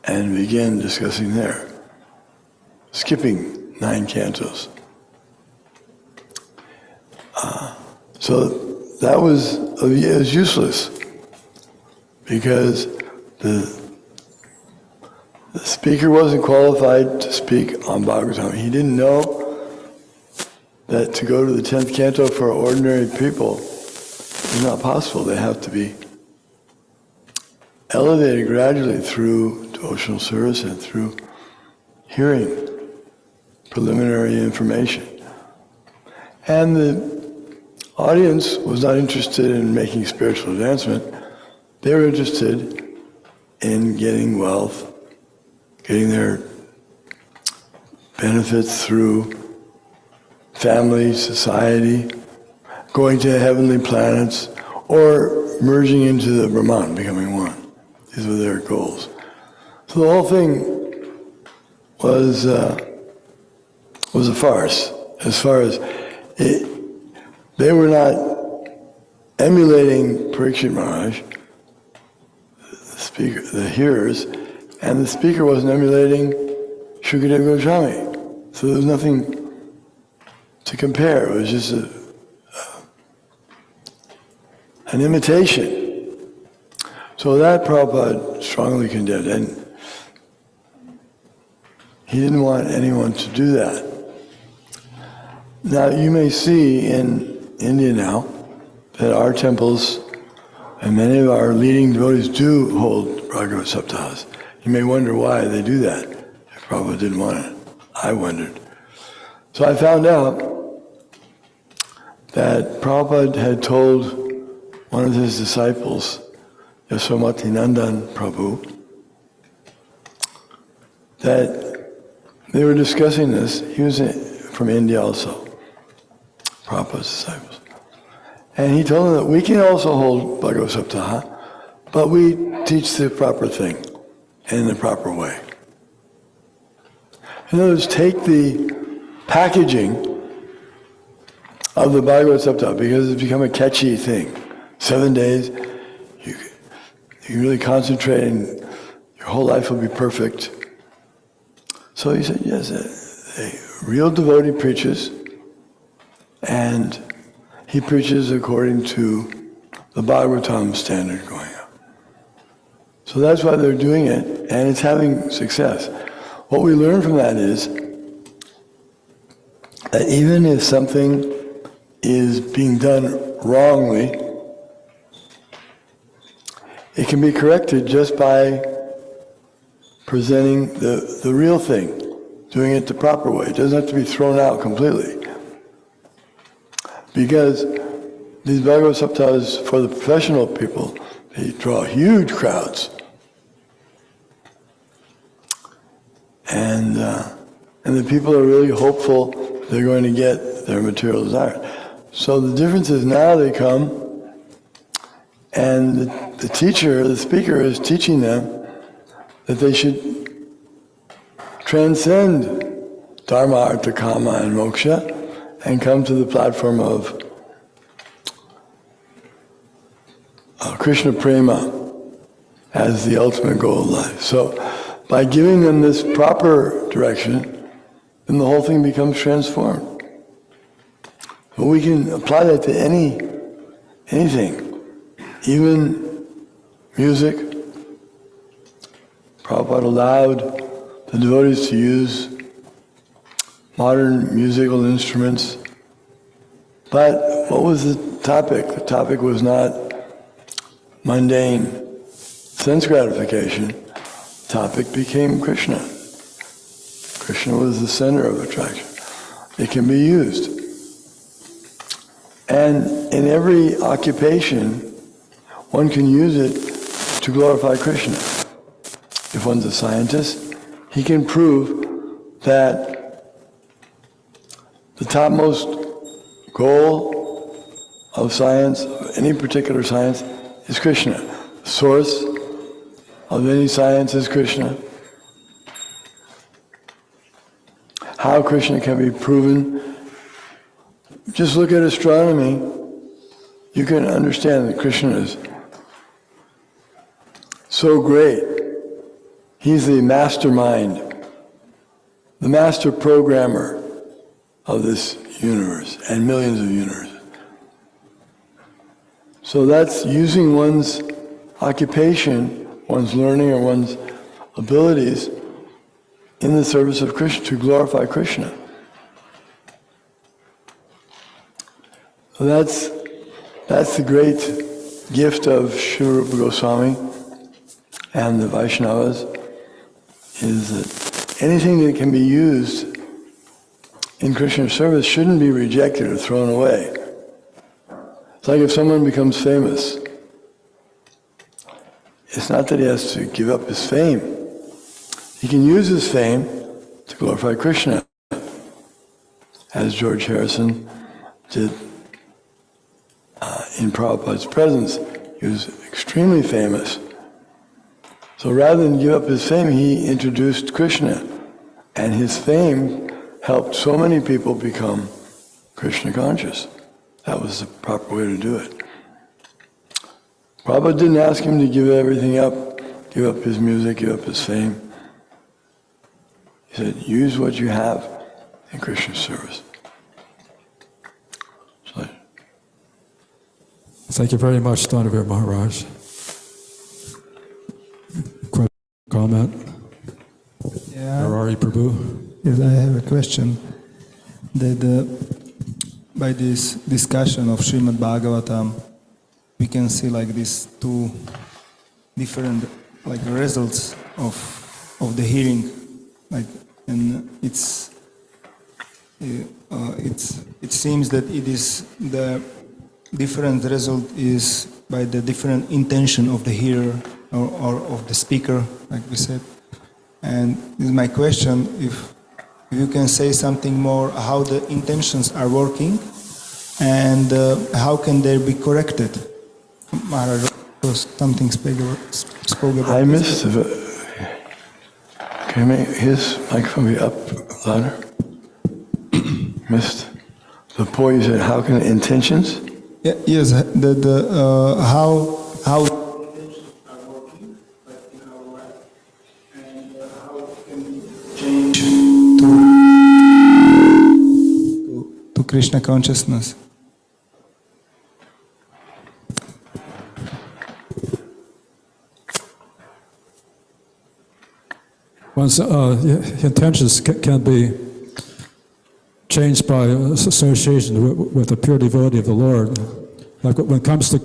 and begin discussing there, skipping 9 cantos. So that was useless, because the speaker wasn't qualified to speak on Bhagavatam. He didn't know that to go to the 10th canto for ordinary people is not possible. They have to be elevated gradually through devotional service and through hearing preliminary information. And the audience was not interested in making spiritual advancement. They were interested in getting wealth, getting their benefits through family, society, going to heavenly planets, or merging into the Brahman, becoming one. These were their goals. So the whole thing was a farce, as far as they were not emulating Parikshit Maharaj, the speaker, the hearers, and the speaker wasn't emulating Shukadeva Goswami. So there was nothing to compare. It was just an imitation. So that Prabhupada strongly condemned, and he didn't want anyone to do that. Now you may see in India now that our temples and many of our leading devotees do hold Bhagavad Saptahas. You may wonder why they do that. If Prabhupada didn't want it, I wondered. So I found out that Prabhupada had told one of his disciples, Yasomati Nandan Prabhu, that they were discussing this. He was from India also, Prabhupada's disciples. And he told them that we can also hold Bhagavad Saptaha, but we teach the proper thing and in the proper way. In other words, take the packaging of the Bhagavad Saptaha, because it's become a catchy thing. 7 days, you really concentrate and your whole life will be perfect. So he said, yes, a real devotee preaches, and he preaches according to the Bhagavatam standard going up. So that's why they're doing it, and it's having success. What we learn from that is that even if something is being done wrongly, it can be corrected just by presenting the real thing, doing it the proper way. It doesn't have to be thrown out completely. Because these Bhagavad Saptahas, for the professional people, they draw huge crowds. And the people are really hopeful they're going to get their material desire. So the difference is now they come, and the teacher, the speaker, is teaching them that they should transcend Dharma, Artha, Kama, and Moksha, and come to the platform of Krishna Prema as the ultimate goal of life. So by giving them this proper direction, then the whole thing becomes transformed. But we can apply that to anything, even music. Prabhupada allowed the devotees to use modern musical instruments. But what was the topic? The topic was not mundane sense gratification. The topic became Krishna. Krishna was the center of attraction. It can be used. And in every occupation, one can use it to glorify Krishna. If one's a scientist, he can prove that the topmost goal of science, of any particular science, is Krishna. The source of any science is Krishna. How Krishna can be proven, just look at astronomy. You can understand that Krishna is so great. He's the mastermind, the master programmer of this universe and millions of universes. So that's using one's occupation, one's learning, or one's abilities in the service of Krishna to glorify Krishna. So that's the great gift of Srila Rupa Goswami and the Vaishnavas, is that anything that can be used in Krishna's service shouldn't be rejected or thrown away. It's like if someone becomes famous, it's not that he has to give up his fame. He can use his fame to glorify Krishna, as George Harrison did in Prabhupada's presence. He was extremely famous. So rather than give up his fame, he introduced Krishna, and his fame helped so many people become Krishna conscious. That was the proper way to do it. Prabhupada didn't ask him to give everything up, give up his music, give up his fame. He said, use what you have in Krishna's service. So, thank you very much, Dhanavir Maharaj. Comment? Yeah. Narari Prabhu? Yes, I have a question. By this discussion of Srimad Bhagavatam, we can see like these two different like results of the hearing, like, and it seems that it is the different result is by the different intention of the hearer or of the speaker, like we said. And this is my question, if you can say something more how the intentions are working and how can they be corrected. Maharaj was something spoke about. I missed it. Can his microphone be up louder? Missed the point. You said, how can intentions? Yeah, yes, how intentions are working, like in our life, and how can we change to Krishna consciousness. One's intentions can be changed by association with a pure devotee of the Lord. Like when it comes to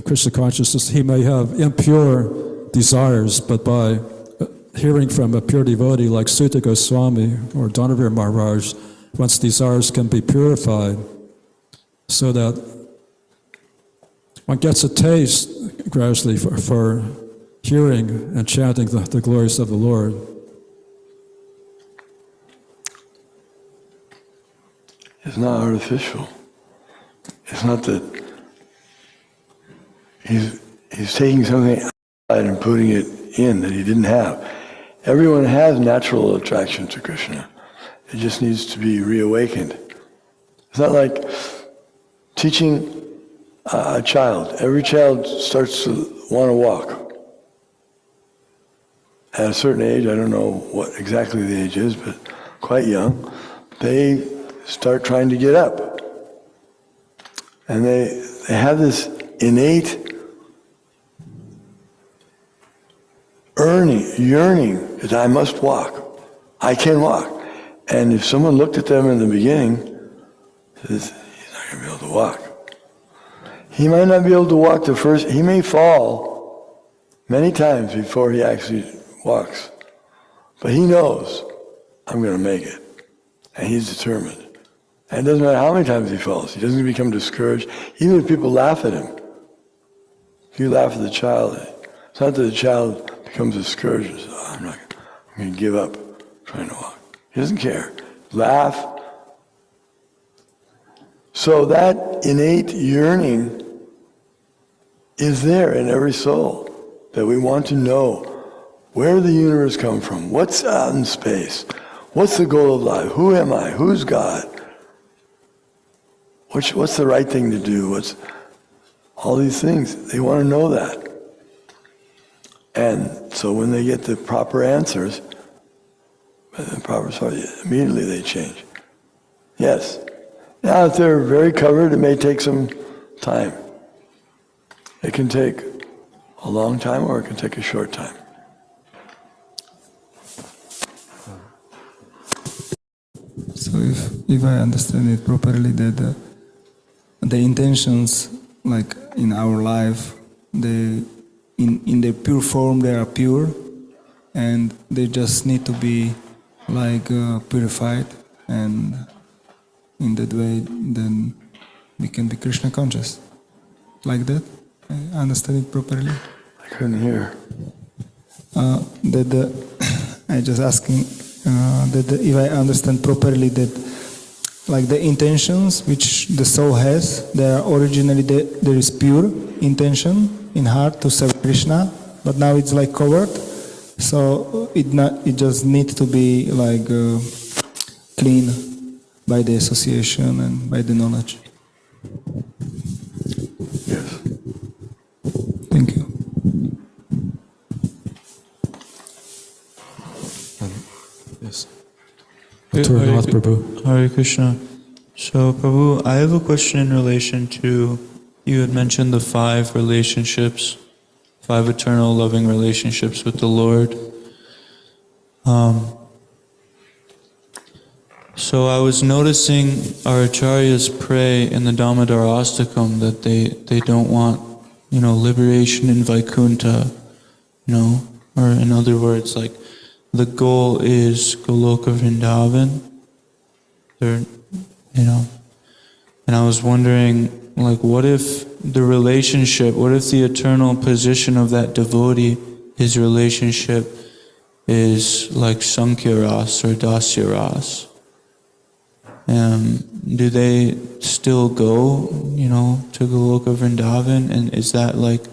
Krishna consciousness, he may have impure desires, but by hearing from a pure devotee like Sutta Goswami or Dhanavir Maharaj, one's desires can be purified so that one gets a taste gradually for hearing and chanting the glories of the Lord. It's not artificial. It's not that he's taking something outside and putting it in that he didn't have. Everyone has natural attraction to Krishna. It just needs to be reawakened. It's not like teaching a child. Every child starts to want to walk. At a certain age, I don't know what exactly the age is, but quite young, they start trying to get up. And they have this innate yearning that I must walk. I can walk. And if someone looked at them in the beginning, says, he's not going to be able to walk. He might not be able to walk he may fall many times before he actually walks. But he knows, I'm going to make it. And he's determined. And it doesn't matter how many times he falls. He doesn't become discouraged. Even if people laugh at him. If you laugh at the child, it's not that the child becomes discouraged and says, I'm going to give up trying to walk. He doesn't care. Laugh. So that innate yearning is there in every soul, that we want to know where the universe comes from, what's out in space, what's the goal of life, who am I, who's God, what's the right thing to do, what's all these things. They want to know that. And so when they get the proper answers, the proper story, immediately they change. Yes. Now, if they're very covered, it may take some time. It can take a long time or it can take a short time. So if I understand it properly, that the intentions, like in our life, in their pure form, they are pure, and they just need to be like purified, and in that way, then we can be Krishna conscious. Like that? I understand it properly? I couldn't hear. I just asking that if I understand properly that like the intentions which the soul has, they are originally there is pure intention in heart to serve Krishna, but now it's like covered, so it just needs to be like clean by the association and by the knowledge. Yes. Thank you. Yes. Nath Prabhu. Hare Krishna. So, Prabhu, I have a question in relation to, you had mentioned the 5 relationships, 5 eternal loving relationships with the Lord. So I was noticing our acharyas pray in the Damodara Astakam that they don't want, liberation in Vaikuntha, or in other words, like the goal is Goloka Vrindavan. And I was wondering, like, what if the eternal position of that devotee, his relationship is like Sankhya Ras or Dasya Ras? Do they still go, to Goloka Vrindavan? And is that like,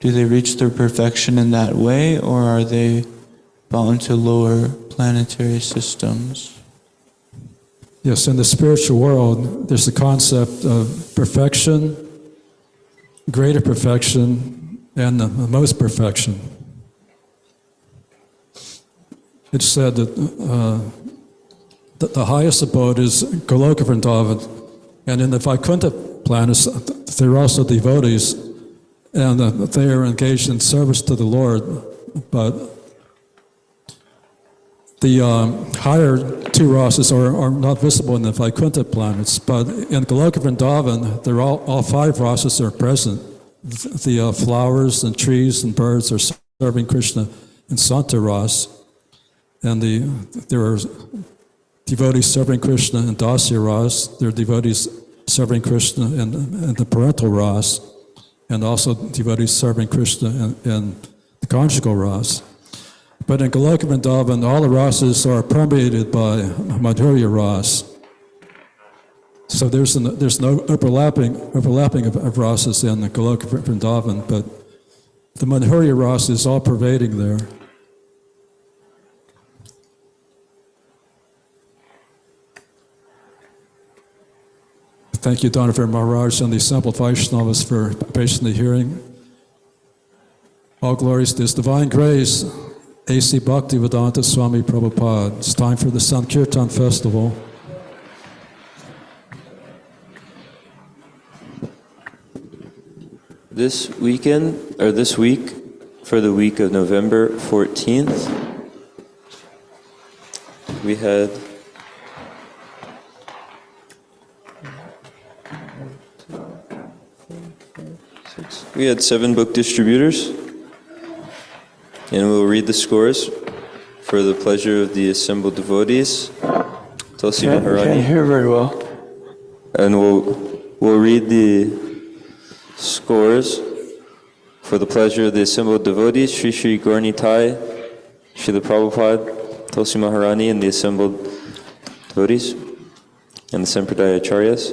do they reach their perfection in that way, or are they bound to lower planetary systems? Yes, in the spiritual world, there's the concept of perfection, greater perfection, and the most perfection. It's said that the highest abode is Goloka Vrindavan, and in the Vaikuntha planets, there are also devotees, and they are engaged in service to the Lord, but the higher 2 rasas are not visible in the Vaikuntha planets, but in Goloka Vrindavan, all 5 rasas are present. The flowers and trees and birds are serving Krishna in Santa Ras, and there are devotees serving Krishna in Dasya Ras, there are devotees serving Krishna in the parental Ras, and also devotees serving Krishna in the conjugal Ras. But in Goloka Vrindavan, all the rasas are permeated by Madhurya Ras. So there's no overlapping of rasas in the Goloka Vrindavan, but the Madhurya Ras is all pervading there. Thank you, Donovan Maharaj, and the assembled Vaishnavas for patiently hearing. All glories to His divine grace, A.C. Bhaktivedanta Swami Prabhupada. It's time for the Sankirtan Festival. This week, for the week of November 14th, we had 7 book distributors, and we'll read the scores for the pleasure of the assembled devotees. Tulsi Maharani. Can't hear very well. And we'll read the scores for the pleasure of the assembled devotees, Sri Sri Gaurnitai, Srila Prabhupada, Tulsi Maharani, and the assembled devotees, and the Sampradaya Acharyas.